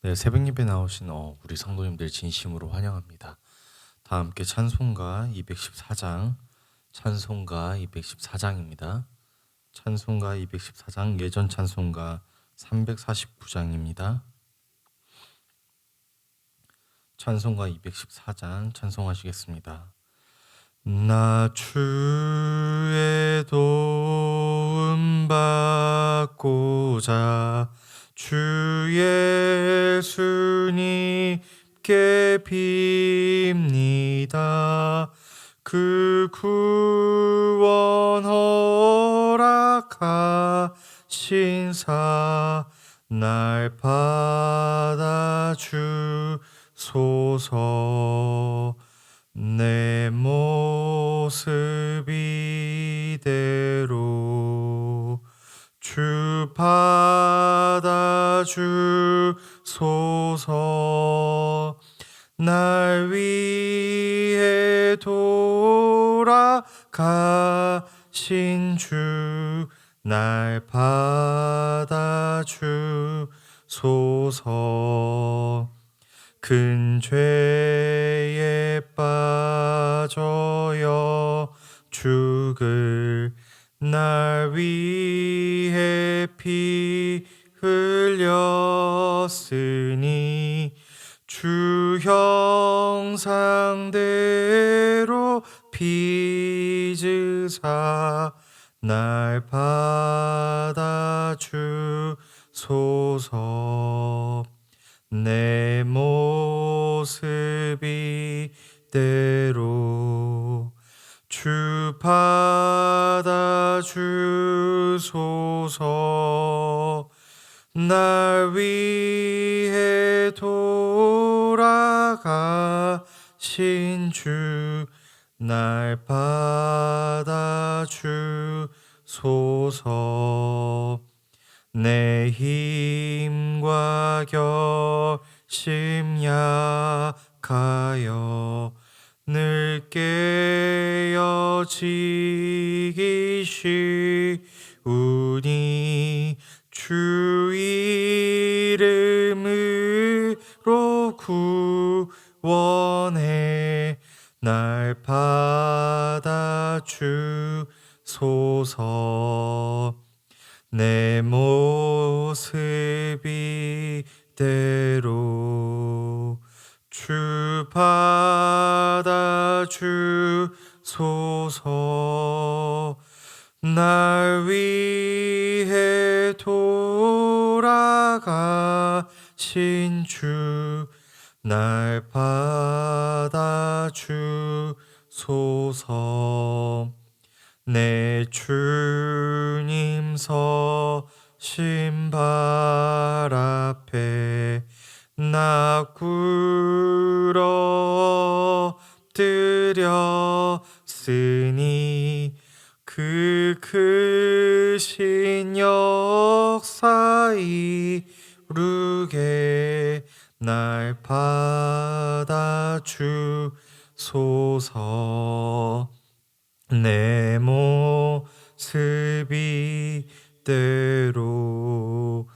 네, 새벽 예배 나오신 우리 성도님들 진심으로 환영합니다. 다 함께 찬송가 214장, 찬송가 214장입니다. 찬송가 214장, 예전 찬송가 349장입니다. 찬송가 214장 찬송하시겠습니다. 나 주의 도움 받고자 주 예수님께 빕니다. 그 구원 허락하신 사 날 받아주소서. 내 모습 이대로 주 받아주소서. 날 위해 돌아가신 주 날 받아주소서. 큰 죄에 빠져여 죽을 날 위해 피 흘렸으니 주 형상대로 빚으사 날 받아주소서. 내 모습 이대로 주 받아주소서. 날 위해 돌아가신 주 날 받아주소서. 내 힘과 결심 약하여 늘 깨어지기 쉬우니 주 이름으로 구원해 날 받아주소서. 내 모습 이대로 주 받아주소서. 날 위해 돌아가신 주 날 받아주소서. 내 주님 서신 발 앞에 나 꿇어 엎드렸으니 그 크신 역사 이루게 날 받아주소서. 내 모습 이대로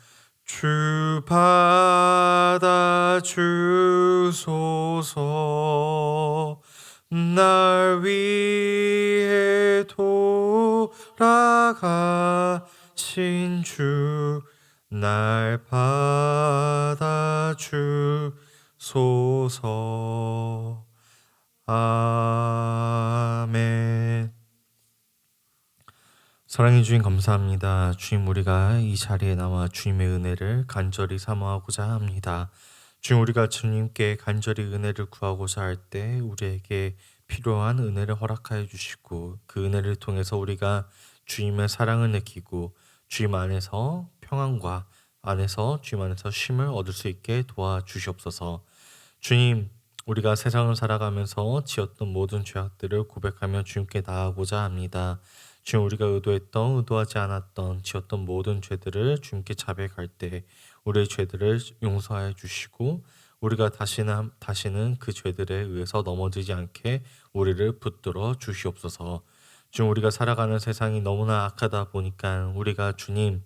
주 받아주소서. 날 위해 돌아가신 주 날 받아주소서. 아멘. 사랑해 주님 감사합니다. 주님, 우리가 이 자리에 나와 주님의 은혜를 간절히 사모하고자 합니다. 주님, 우리가 주님께 간절히 은혜를 구하고자 할 때 우리에게 필요한 은혜를 허락하여 주시고 그 은혜를 통해서 우리가 주님의 사랑을 느끼고 주님 안에서 평안과 주님 안에서 쉼을 얻을 수 있게 도와주시옵소서. 주님, 우리가 세상을 살아가면서 지었던 모든 죄악들을 고백하며 주님께 나아가고자 합니다. 주님, 우리가 의도했던 의도하지 않았던 지었던 모든 죄들을 주님께 자백할 때 우리의 죄들을 용서하여 주시고 우리가 다시는 그 죄들에 의해서 넘어지지 않게 우리를 붙들어 주시옵소서. 주님, 우리가 살아가는 세상이 너무나 악하다 보니까 우리가 주님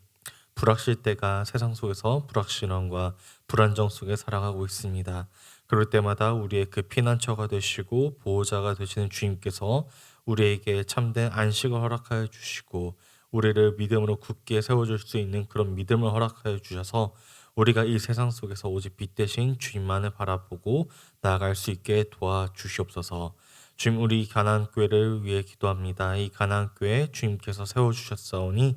불확실 때가 세상 속에서 불확실함과 불안정 속에 살아가고 있습니다. 그럴 때마다 우리의 그 피난처가 되시고 보호자가 되시는 주님께서 우리에게 참된 안식을 허락하여 주시고 우리를 믿음으로 굳게 세워줄 수 있는 그런 믿음을 허락하여 주셔서 우리가 이 세상 속에서 오직 빛 대신 주님만을 바라보고 나아갈 수 있게 도와주시옵소서. 주님, 우리 가나안 교회를 위해 기도합니다. 이 가나안 교회 주님께서 세워주셨사오니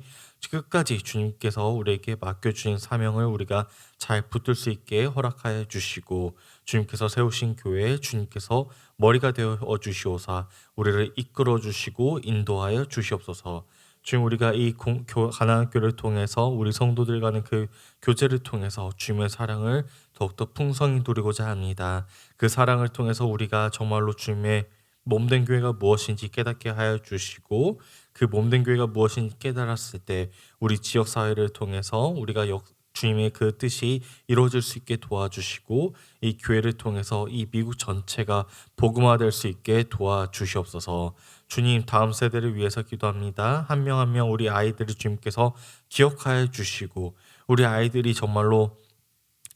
끝까지 주님께서 우리에게 맡겨주신 사명을 우리가 잘 붙들 수 있게 허락하여 주시고 주님께서 세우신 교회에 주님께서 머리가 되어 주시오사 우리를 이끌어 주시고 인도하여 주시옵소서. 주님, 우리가 이 가나안 교회를 통해서 우리 성도들과는 그 교제를 통해서 주님의 사랑을 더욱더 풍성히 누리고자 합니다. 그 사랑을 통해서 우리가 정말로 주님의 몸된 교회가 무엇인지 깨닫게 하여 주시고 그 몸된 교회가 무엇인지 깨달았을 때 우리 지역 사회를 통해서 우리가 주님의 그 뜻이 이루어질 수 있게 도와주시고 이 교회를 통해서 이 미국 전체가 복음화될 수 있게 도와주시옵소서. 주님, 다음 세대를 위해서 기도합니다. 한 명 한 명 우리 아이들을 주님께서 기억하여 주시고 우리 아이들이 정말로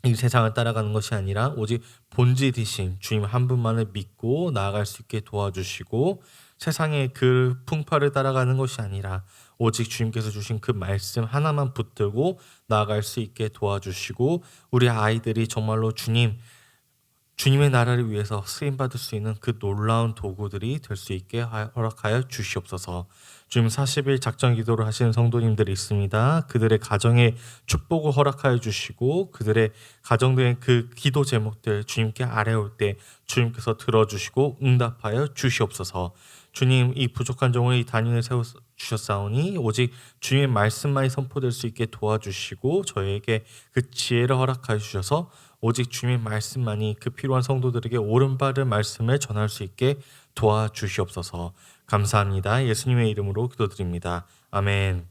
이 세상을 따라가는 것이 아니라 오직 본질이신 주님 한 분만을 믿고 나아갈 수 있게 도와주시고 세상의 그 풍파를 따라가는 것이 아니라 오직 주님께서 주신 그 말씀 하나만 붙들고 나아갈 수 있게 도와주시고 우리 아이들이 정말로 주님의 나라를 위해서 쓰임받을 수 있는 그 놀라운 도구들이 될 수 있게 허락하여 주시옵소서. 주님, 40일 작전 기도를 하시는 성도님들이 있습니다. 그들의 가정에 축복을 허락하여 주시고 그들의 가정들의 그 기도 제목들 주님께 아뢰올 때 주님께서 들어주시고 응답하여 주시옵소서. 주님, 이 부족한 종을 이 단위에 세워주셨사오니 오직 주님의 말씀만이 선포될 수 있게 도와주시고 저에게 그 지혜를 허락하여 주셔서 오직 주님의 말씀만이 그 필요한 성도들에게 옳은 바른 말씀을 전할 수 있게 도와주시옵소서. 감사합니다. 예수님의 이름으로 기도드립니다. 아멘.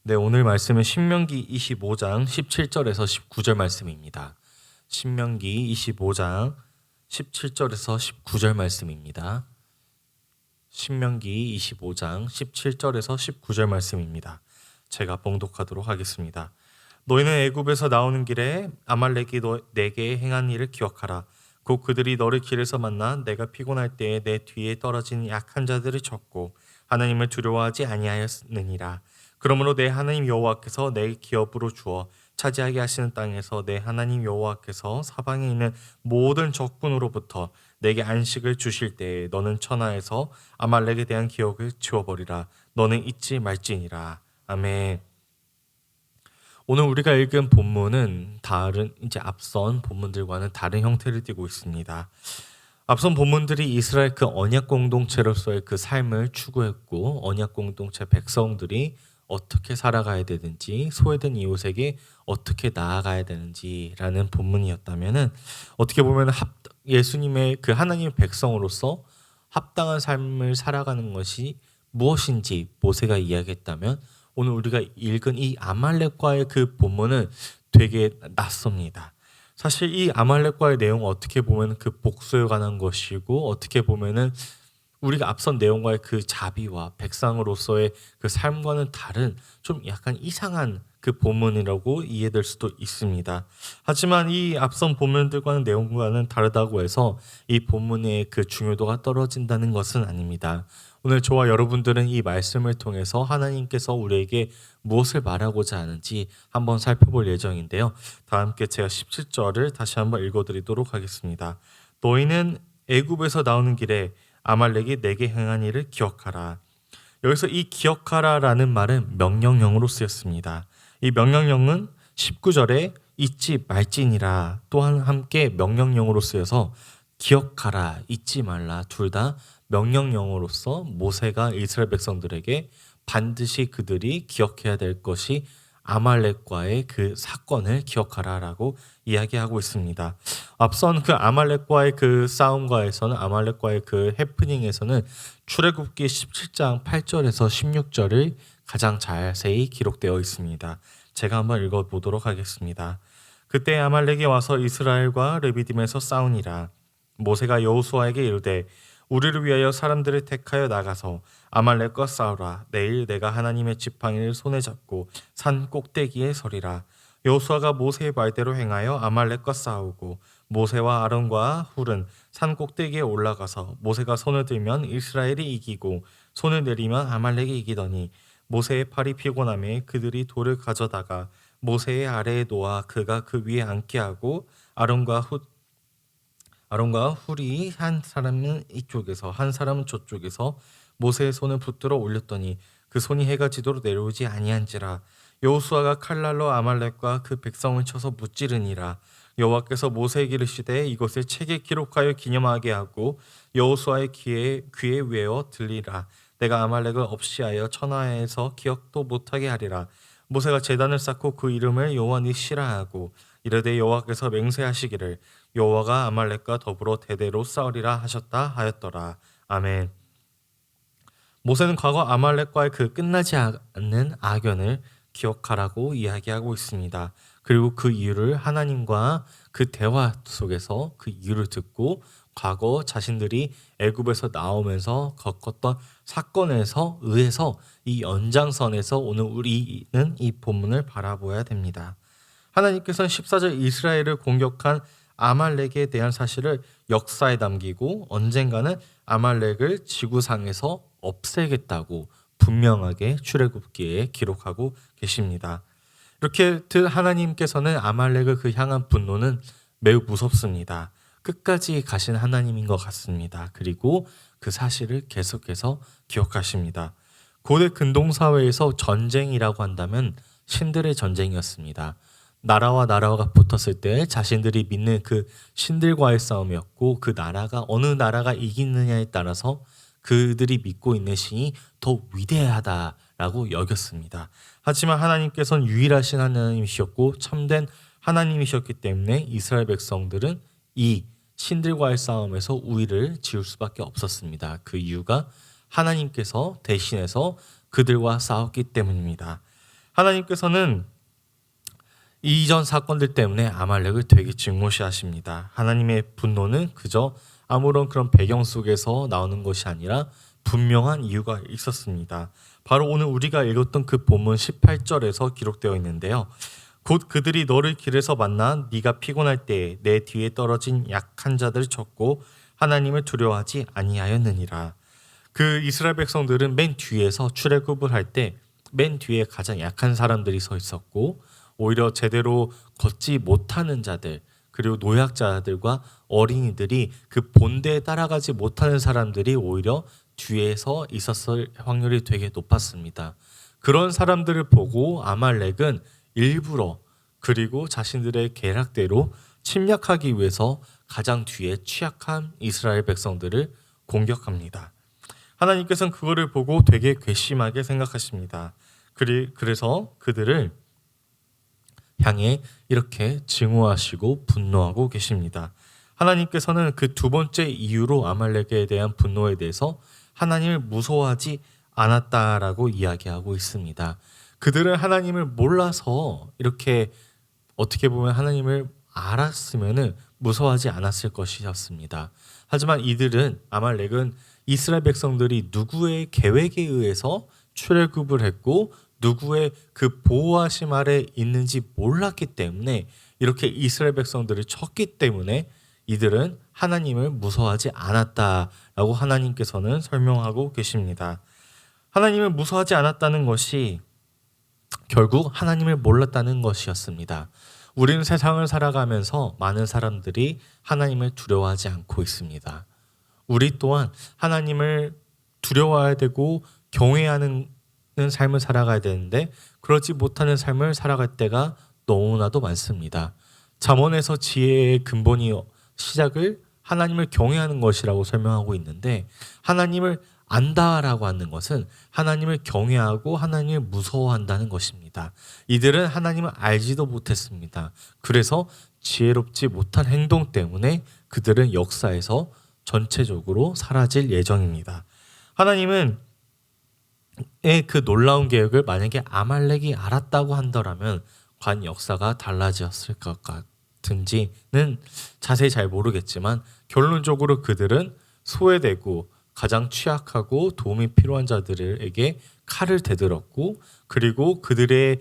네, 오늘 말씀은 신명기 25장 17절에서 19절 말씀입니다. 신명기 25장 17절에서 19절 말씀입니다. 신명기 25장 17절에서 19절 말씀입니다. 제가 봉독하도록 하겠습니다. 너희는 애굽에서 나오는 길에 아말렉이 내게 행한 일을 기억하라. 곧 그들이 너를 길에서 만나 내가 피곤할 때에 내 뒤에 떨어진 약한 자들을 쳤고 하나님을 두려워하지 아니하였느니라. 그러므로 내 하나님 여호와께서 내 기업으로 주어 차지하게 하시는 땅에서 내 하나님 여호와께서 사방에 있는 모든 적군으로부터 내게 안식을 주실 때에 너는 천하에서 아말렉에 대한 기억을 지워버리라. 너는 잊지 말지니라. 아멘. 오늘 우리가 읽은 본문은 이제 앞선 본문들과는 다른 형태를 띠고 있습니다. 앞선 본문들이 이스라엘 그 언약 공동체로서의 그 삶을 추구했고 언약 공동체 백성들이 어떻게 살아가야 되는지 소외된 이웃에게 어떻게 나아가야 되는지라는 본문이었다면은 어떻게 보면 예수님의 그 하나님의 백성으로서 합당한 삶을 살아가는 것이 무엇인지 모세가 이야기했다면 오늘 우리가 읽은 이 아말렉과의 그 본문은 되게 낯섭니다. 사실 이 아말렉과의 내용은 어떻게 보면 그 복수에 관한 것이고 어떻게 보면은 우리가 앞선 내용과의 그 자비와 백성으로서의 그 삶과는 다른 좀 약간 이상한 그 본문이라고 이해될 수도 있습니다. 하지만 이 앞선 본문들과는 내용과는 다르다고 해서 이 본문의 그 중요도가 떨어진다는 것은 아닙니다. 오늘 저와 여러분들은 이 말씀을 통해서 하나님께서 우리에게 무엇을 말하고자 하는지 한번 살펴볼 예정인데요. 다 함께 제가 17절을 다시 한번 읽어드리도록 하겠습니다. 너희는 애굽에서 나오는 길에 아말렉이 내게 행한 일을 기억하라. 여기서 이 기억하라라는 말은 명령형으로 쓰였습니다. 이 명령형은 19절에 잊지 말지니라 또한 함께 명령형으로 쓰여서 기억하라, 잊지 말라 둘 다 명령형으로서 모세가 이스라엘 백성들에게 반드시 그들이 기억해야 될 것이 아말렉과의 그 사건을 기억하라라고 이야기하고 있습니다. 앞선 그 아말렉과의 그 싸움과에서는 아말렉과의 그 해프닝에서는 출애굽기 17장 8절에서 16절을 가장 자세히 기록되어 있습니다. 제가 한번 읽어보도록 하겠습니다. 그때 아말렉이 와서 이스라엘과 르비딤에서 싸우니라. 모세가 여호수아에게 이르되 우리를 위하여 사람들을 택하여 나가서 아말렉과 싸우라. 내일 내가 하나님의 지팡이를 손에 잡고 산 꼭대기에 서리라. 여호수아가 모세의 말대로 행하여 아말렉과 싸우고 모세와 아론과 훌은 산 꼭대기에 올라가서 모세가 손을 들면 이스라엘이 이기고 손을 내리면 아말렉이 이기더니 모세의 팔이 피곤함에 그들이 돌을 가져다가 모세의 아래에 놓아 그가 그 위에 앉게 하고 아론과 훌이 한 사람은 이쪽에서 한 사람은 저쪽에서 모세의 손을 붙들어 올렸더니 그 손이 해가 지도록 내려오지 아니한지라. 여호수아가 칼날로 아말렉과 그 백성을 쳐서 무찌르니라. 여호와께서 모세에게 이르시되 이것을 책에 기록하여 기념하게 하고 여호수아의 귀에 외어 들리라. 내가 아말렉을 없이하여 천하에서 기억도 못하게 하리라. 모세가 제단을 쌓고 그 이름을 여호와 니시라 하고 이르되 여호와께서 맹세하시기를 여호와가 아말렉과 더불어 대대로 싸우리라 하셨다 하였더라. 아멘. 모세는 과거 아말렉과의 그 끝나지 않는 악연을 기억하라고 이야기하고 있습니다. 그리고 그 이유를 하나님과 그 대화 속에서 그 이유를 듣고 과거 자신들이 애굽에서 나오면서 겪었던 사건에서 의해서 이 연장선에서 오늘 우리는 이 본문을 바라보아야 됩니다. 하나님께서는 14절 이스라엘을 공격한 아말렉에 대한 사실을 역사에 남기고 언젠가는 아말렉을 지구상에서 없애겠다고 분명하게 출애굽기에 기록하고 계십니다. 이렇게 하나님께서는 아말렉을 그 향한 분노는 매우 무섭습니다. 끝까지 가신 하나님인 것 같습니다. 그리고 그 사실을 계속해서 기억하십니다. 고대 근동사회에서 전쟁이라고 한다면 신들의 전쟁이었습니다. 나라와 나라가 붙었을 때 자신들이 믿는 그 신들과의 싸움이었고 그 나라가 어느 나라가 이기느냐에 따라서 그들이 믿고 있는 신이 더 위대하다라고 여겼습니다. 하지만 하나님께서는 유일하신 하나님이셨고 참된 하나님이셨기 때문에 이스라엘 백성들은 이 신들과의 싸움에서 우위를 지을 수밖에 없었습니다. 그 이유가 하나님께서 대신해서 그들과 싸웠기 때문입니다. 하나님께서는 이전 사건들 때문에 아말렉을 되게 증오시하십니다. 하나님의 분노는 그저 아무런 그런 배경 속에서 나오는 것이 아니라 분명한 이유가 있었습니다. 바로 오늘 우리가 읽었던 그 본문 18절에서 기록되어 있는데요. 곧 그들이 너를 길에서 만나 네가 피곤할 때에 내 뒤에 떨어진 약한 자들을 쳤고 하나님을 두려워하지 아니하였느니라. 그 이스라엘 백성들은 맨 뒤에서 출애굽을 할 때 맨 뒤에 가장 약한 사람들이 서 있었고 오히려 제대로 걷지 못하는 자들 그리고 노약자들과 어린이들이 그 본대에 따라가지 못하는 사람들이 오히려 뒤에서 있었을 확률이 되게 높았습니다. 그런 사람들을 보고 아말렉은 일부러 그리고 자신들의 계략대로 침략하기 위해서 가장 뒤에 취약한 이스라엘 백성들을 공격합니다. 하나님께서는 그거를 보고 되게 괘씸하게 생각하십니다. 그래서 그들을 향해 이렇게 증오하시고 분노하고 계십니다. 하나님께서는 그 두 번째 이유로 아말렉에 대한 분노에 대해서 하나님을 무서워하지 않았다라고 이야기하고 있습니다. 그들은 하나님을 몰라서 이렇게 어떻게 보면 하나님을 알았으면 무서워하지 않았을 것이었습니다. 하지만 이들은 아말렉은 이스라엘 백성들이 누구의 계획에 의해서 출애굽을 했고 누구의 그 보호하심 아래 있는지 몰랐기 때문에 이렇게 이스라엘 백성들을 쳤기 때문에 이들은 하나님을 무서워하지 않았다라고 하나님께서는 설명하고 계십니다. 하나님을 무서워하지 않았다는 것이 결국 하나님을 몰랐다는 것이었습니다. 우리는 세상을 살아가면서 많은 사람들이 하나님을 두려워하지 않고 있습니다. 우리 또한 하나님을 두려워해야 되고 경외하는 삶을 살아가야 되는데 그러지 못하는 삶을 살아갈 때가 너무나도 많습니다. 잠언에서 지혜의 근본이 시작을 하나님을 경외하는 것이라고 설명하고 있는데 하나님을 안다라고 하는 것은 하나님을 경외하고 하나님을 무서워한다는 것입니다. 이들은 하나님을 알지도 못했습니다. 그래서 지혜롭지 못한 행동 때문에 그들은 역사에서 전체적으로 사라질 예정입니다. 하나님은 그 놀라운 계획을 만약에 아말렉이 알았다고 한다면 과연 역사가 달라졌을 것 같은지는 자세히 잘 모르겠지만 결론적으로 그들은 소외되고 가장 취약하고 도움이 필요한 자들에게 칼을 대들었고, 그리고 그들을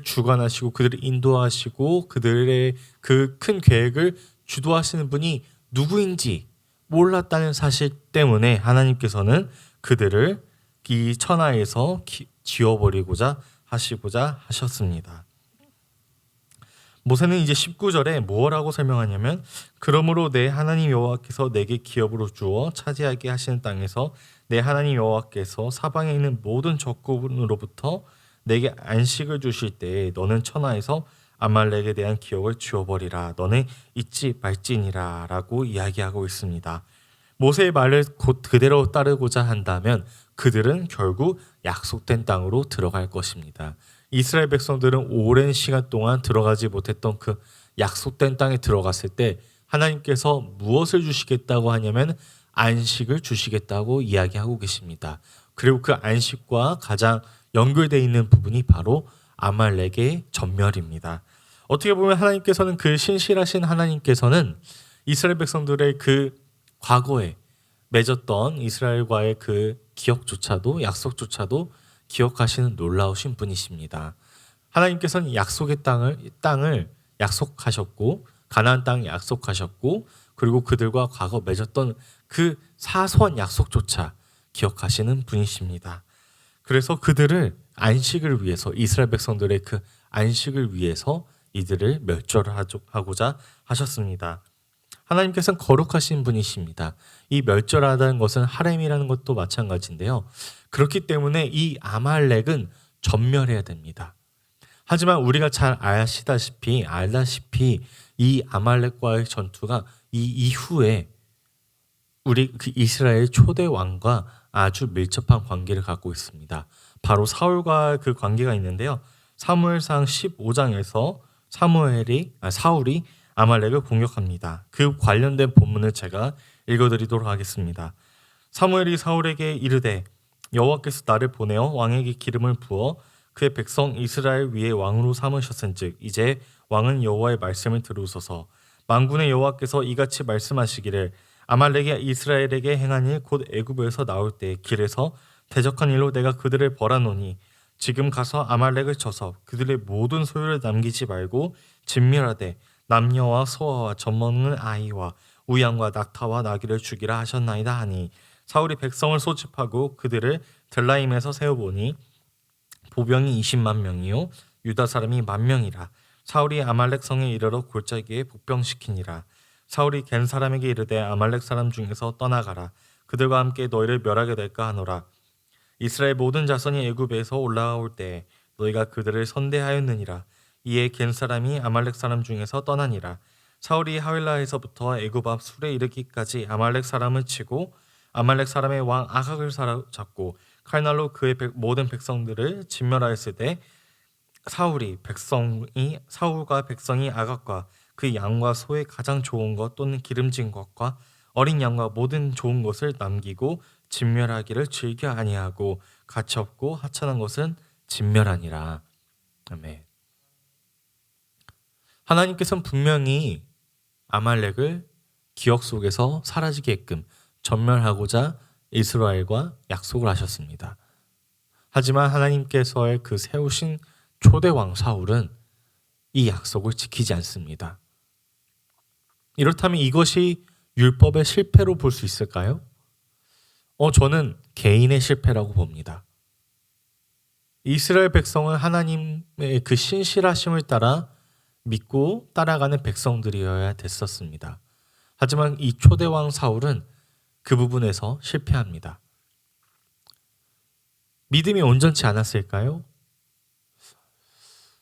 주관하시고 그들을 인도하시고 그들의 그 큰 계획을 주도하시는 분이 누구인지 몰랐다는 사실 때문에 하나님께서는 그들을 이 천하에서 지워버리고자 하셨습니다. 모세는 이제 19절에 뭐라고 설명하냐면, 그러므로 내 하나님 여호와께서 내게 기업으로 주어 차지하게 하시는 땅에서 내 하나님 여호와께서 사방에 있는 모든 적군으로부터 내게 안식을 주실 때에 너는 천하에서 아말렉에 대한 기억을 지워버리라. 너는 잊지 말지니라 라고 이야기하고 있습니다. 모세의 말을 곧 그대로 따르고자 한다면 그들은 결국 약속된 땅으로 들어갈 것입니다. 이스라엘 백성들은 오랜 시간 동안 들어가지 못했던 그 약속된 땅에 들어갔을 때 하나님께서 무엇을 주시겠다고 하냐면 안식을 주시겠다고 이야기하고 계십니다. 그리고 그 안식과 가장 연결되어 있는 부분이 바로 아말렉의 전멸입니다. 어떻게 보면 하나님께서는, 그 신실하신 하나님께서는 이스라엘 백성들의 그 과거에 맺었던 이스라엘과의 그 기억조차도, 약속조차도 기억하시는 놀라우신 분이십니다. 하나님께서는 약속의 땅을 약속하셨고, 가나안 땅 약속하셨고, 그리고 그들과 과거 맺었던 그 사소한 약속조차 기억하시는 분이십니다. 그래서 그들을 안식을 위해서, 이스라엘 백성들의 그 안식을 위해서 이들을 멸절하고자 하셨습니다. 하나님께서는 거룩하신 분이십니다. 이 멸절하다는 것은 하렘이라는 것도 마찬가지인데요. 그렇기 때문에 이 아말렉은 전멸해야 됩니다. 하지만 우리가 잘 알다시피 이 아말렉과의 전투가 이 이후에 우리 그 이스라엘 초대 왕과 아주 밀접한 관계를 갖고 있습니다. 바로 사울과 그 관계가 있는데요. 사무엘상 15장에서 사울이 아말렉을 공격합니다. 그 관련된 본문을 제가 읽어드리도록 하겠습니다. 사무엘이 사울에게 이르되 여호와께서 나를 보내어 왕에게 기름을 부어 그의 백성 이스라엘 위에 왕으로 삼으셨은즉 이제 왕은 여호와의 말씀을 들으소서. 만군의 여호와께서 이같이 말씀하시기를 아말렉이 이스라엘에게 행한 일 곧 애굽에서 나올 때 길에서 대적한 일로 내가 그들을 벌하노니 지금 가서 아말렉을 쳐서 그들의 모든 소유를 남기지 말고 진멸하되 남녀와 소아와 젖먹는 아이와 우양과 낙타와 나귀를 죽이라 하셨나이다 하니 사울이 백성을 소집하고 그들을 들라임에서 세워보니 보병이 20만 명이요 유다 사람이 10,000명이라. 사울이 아말렉 성에 이르러 골짜기에 복병시키니라. 사울이 겐 사람에게 이르되 아말렉 사람 중에서 떠나가라. 그들과 함께 너희를 멸하게 될까 하노라. 이스라엘 모든 자손이 애굽에서 올라올 때 너희가 그들을 선대하였느니라. 이에 겐 사람이 아말렉 사람 중에서 떠나니라. 사울이 하윌라에서부터 애굽 앞 술에 이르기까지 아말렉 사람을 치고 아말렉 사람의 왕 아각을 사로잡고 칼날로 그의 모든 백성들을 진멸하였을 때 사울과 백성이 아각과 그 양과 소의 가장 좋은 것 또는 기름진 것과 어린 양과 모든 좋은 것을 남기고 진멸하기를 즐겨 아니하고 가치없고 하찮은 것은 진멸하니라. 아멘. 하나님께서는 분명히 아말렉을 기억 속에서 사라지게끔 전멸하고자 이스라엘과 약속을 하셨습니다. 하지만 하나님께서의 그 세우신 초대왕 사울은 이 약속을 지키지 않습니다. 이렇다면 이것이 율법의 실패로 볼 수 있을까요? 저는 개인의 실패라고 봅니다. 이스라엘 백성은 하나님의 그 신실하심을 따라 믿고 따라가는 백성들이어야 됐었습니다. 하지만 이 초대왕 사울은 그 부분에서 실패합니다. 믿음이 온전치 않았을까요?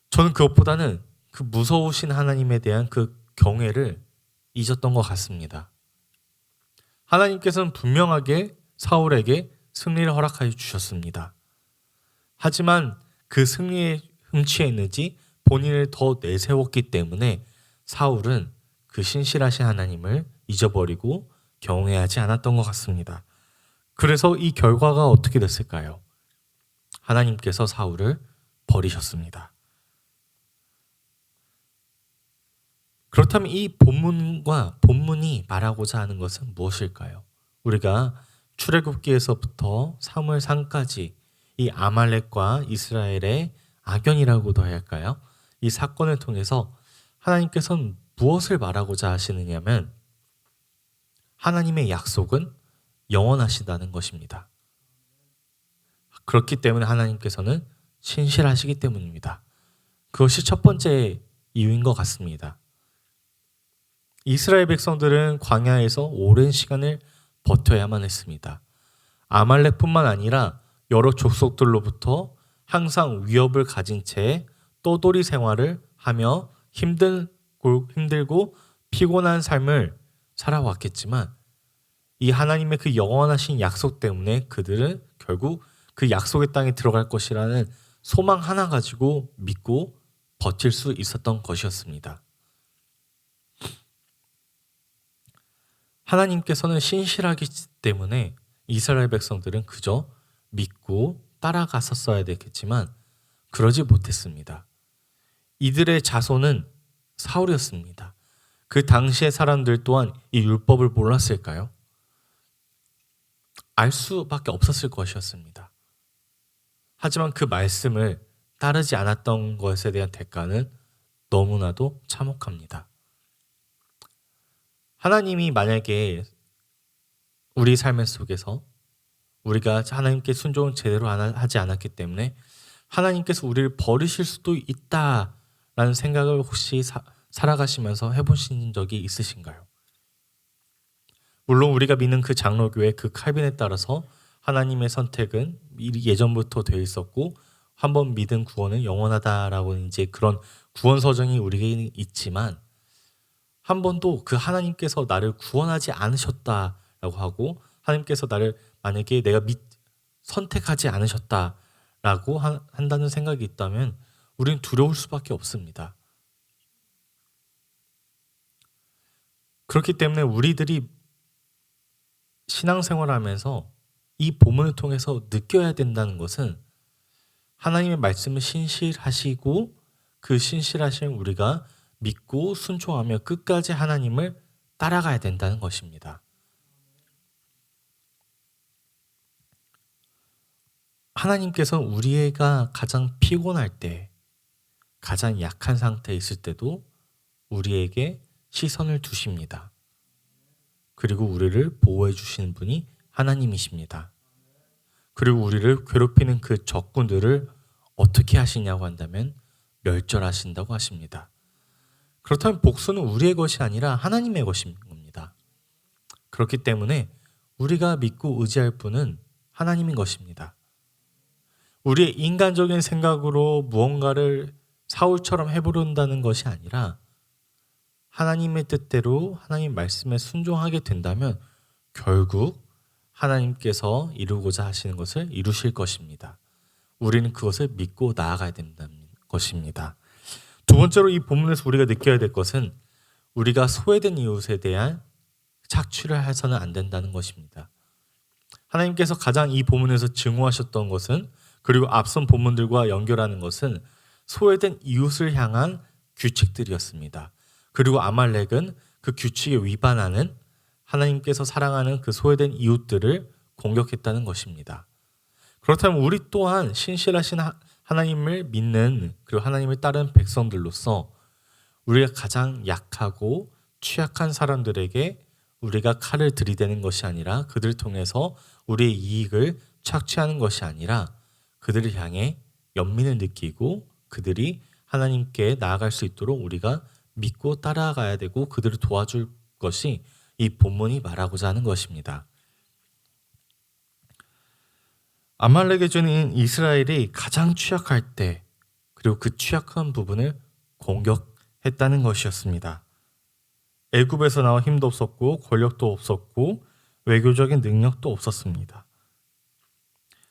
저는 그것보다는 그 무서우신 하나님에 대한 그 경외를 잊었던 것 같습니다. 하나님께서는 분명하게 사울에게 승리를 허락하여 주셨습니다. 하지만 그 승리에 흠취했는지 본인을 더 내세웠기 때문에 사울은 그 신실하신 하나님을 잊어버리고 경외하지 않았던 것 같습니다. 그래서 이 결과가 어떻게 됐을까요? 하나님께서 사울을 버리셨습니다. 그렇다면 이 본문이 말하고자 하는 것은 무엇일까요? 우리가 출애굽기에서부터 사무엘상까지 이 아말렉과 이스라엘의 악연이라고도 해야 할까요? 이 사건을 통해서 하나님께서는 무엇을 말하고자 하시느냐면 하나님의 약속은 영원하시다는 것입니다. 그렇기 때문에 하나님께서는 신실하시기 때문입니다. 그것이 첫 번째 이유인 것 같습니다. 이스라엘 백성들은 광야에서 오랜 시간을 버텨야만 했습니다. 아말렉뿐만 아니라 여러 족속들로부터 항상 위협을 가진 채 떠돌이 생활을 하며 힘들고 피곤한 삶을 살아왔겠지만 이 하나님의 그 영원하신 약속 때문에 그들은 결국 그 약속의 땅에 들어갈 것이라는 소망 하나 가지고 믿고 버틸 수 있었던 것이었습니다. 하나님께서는 신실하기 때문에 이스라엘 백성들은 그저 믿고 따라갔었어야 되겠지만 그러지 못했습니다. 이들의 자손은 사울이었습니다. 그 당시의 사람들 또한 이 율법을 몰랐을까요? 알 수밖에 없었을 것이었습니다. 하지만 그 말씀을 따르지 않았던 것에 대한 대가는 너무나도 참혹합니다. 하나님이 만약에 우리 삶의 속에서 우리가 하나님께 순종을 제대로 하지 않았기 때문에 하나님께서 우리를 버리실 수도 있다라는 생각을 혹시 살아가시면서 해보신 적이 있으신가요? 물론 우리가 믿는 그 장로교회 그 칼빈에 따라서 하나님의 선택은 예전부터 되어 있었고 한번 믿은 구원은 영원하다라고 이제 그런 구원 서정이 우리에게 있지만 한 번도 그 하나님께서 나를 구원하지 않으셨다라고 하고 하나님께서 나를 만약에 내가 선택하지 않으셨다라고 한다는 생각이 있다면 우리는 두려울 수밖에 없습니다. 그렇기 때문에 우리들이 신앙생활하면서 이 본문을 통해서 느껴야 된다는 것은 하나님의 말씀을 신실하시고 그 신실하신 우리가 믿고 순종하며 끝까지 하나님을 따라가야 된다는 것입니다. 하나님께서는 우리가 가장 피곤할 때, 가장 약한 상태에 있을 때도 우리에게 시선을 두십니다. 그리고 우리를 보호해 주시는 분이 하나님이십니다. 그리고 우리를 괴롭히는 그 적군들을 어떻게 하시냐고 한다면 멸절하신다고 하십니다. 그렇다면 복수는 우리의 것이 아니라 하나님의 것인 겁니다. 그렇기 때문에 우리가 믿고 의지할 분은 하나님인 것입니다. 우리의 인간적인 생각으로 무언가를 사울처럼 해보려는 것이 아니라 하나님의 뜻대로 하나님 말씀에 순종하게 된다면 결국 하나님께서 이루고자 하시는 것을 이루실 것입니다. 우리는 그것을 믿고 나아가야 된다는 것입니다. 두 번째로 이 본문에서 우리가 느껴야 될 것은 우리가 소외된 이웃에 대한 착취를 해서는 안 된다는 것입니다. 하나님께서 가장 이 본문에서 증오하셨던 것은 그리고 앞선 본문들과 연결하는 것은 소외된 이웃을 향한 규칙들이었습니다. 그리고 아말렉은 그 규칙에 위반하는 하나님께서 사랑하는 그 소외된 이웃들을 공격했다는 것입니다. 그렇다면 우리 또한 신실하신 하나님을 믿는 그리고 하나님을 따르는 백성들로서 우리가 가장 약하고 취약한 사람들에게 우리가 칼을 들이대는 것이 아니라 그들을 통해서 우리의 이익을 착취하는 것이 아니라 그들을 향해 연민을 느끼고 그들이 하나님께 나아갈 수 있도록 우리가 믿고 따라가야 되고 그들을 도와줄 것이 이 본문이 말하고자 하는 것입니다. 아말렉의 주인 이스라엘이 가장 취약할 때 그리고 그 취약한 부분을 공격했다는 것이었습니다. 애굽에서 나와 힘도 없었고 권력도 없었고 외교적인 능력도 없었습니다.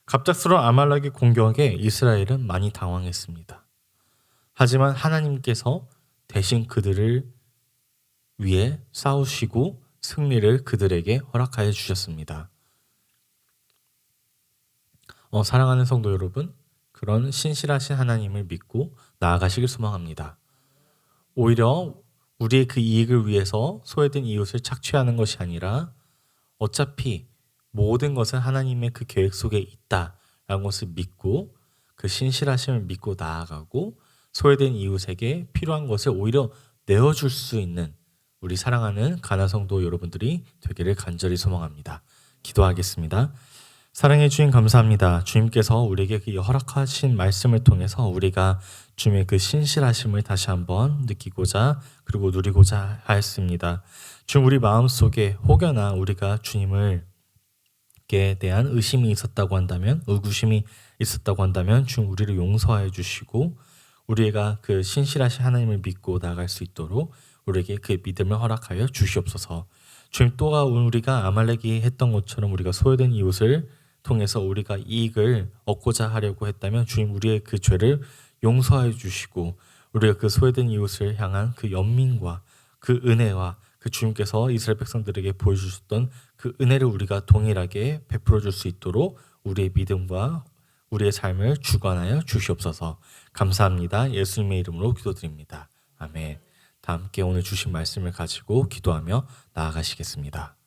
갑작스러운 아말렉의 공격에 이스라엘은 많이 당황했습니다. 하지만 하나님께서 대신 그들을 위해 싸우시고 승리를 그들에게 허락하여 주셨습니다. 사랑하는 성도 여러분, 그런 신실하신 하나님을 믿고 나아가시길 소망합니다. 오히려 우리의 그 이익을 위해서 소외된 이웃을 착취하는 것이 아니라 어차피 모든 것은 하나님의 그 계획 속에 있다라는 것을 믿고 그 신실하심을 믿고 나아가고 소외된 이웃에게 필요한 것을 오히려 내어줄 수 있는 우리 사랑하는 가나 성도 여러분들이 되기를 간절히 소망합니다. 기도하겠습니다. 사랑해 주님 감사합니다. 주님께서 우리에게 그 허락하신 말씀을 통해서 우리가 주님의 그 신실하심을 다시 한번 느끼고자 그리고 누리고자 하였습니다. 주님 우리 마음속에 혹여나 우리가 주님을 에 대한 의심이 있었다고 한다면 의구심이 있었다고 한다면 주님 우리를 용서하여 주시고 우리가 그 신실하신 하나님을 믿고 나아갈 수 있도록 우리에게 그 믿음을 허락하여 주시옵소서. 주님 또 우리가 아말렉이 했던 것처럼 우리가 소외된 이웃을 통해서 우리가 이익을 얻고자 하려고 했다면 주님 우리의 그 죄를 용서하여 주시고 우리가 그 소외된 이웃을 향한 그 연민과 그 은혜와 그 주님께서 이스라엘 백성들에게 보여주셨던 그 은혜를 우리가 동일하게 베풀어 줄 수 있도록 우리의 믿음과 우리의 삶을 주관하여 주시옵소서. 감사합니다. 예수님의 이름으로 기도드립니다. 아멘. 다 함께 오늘 주신 말씀을 가지고 기도하며 나아가시겠습니다.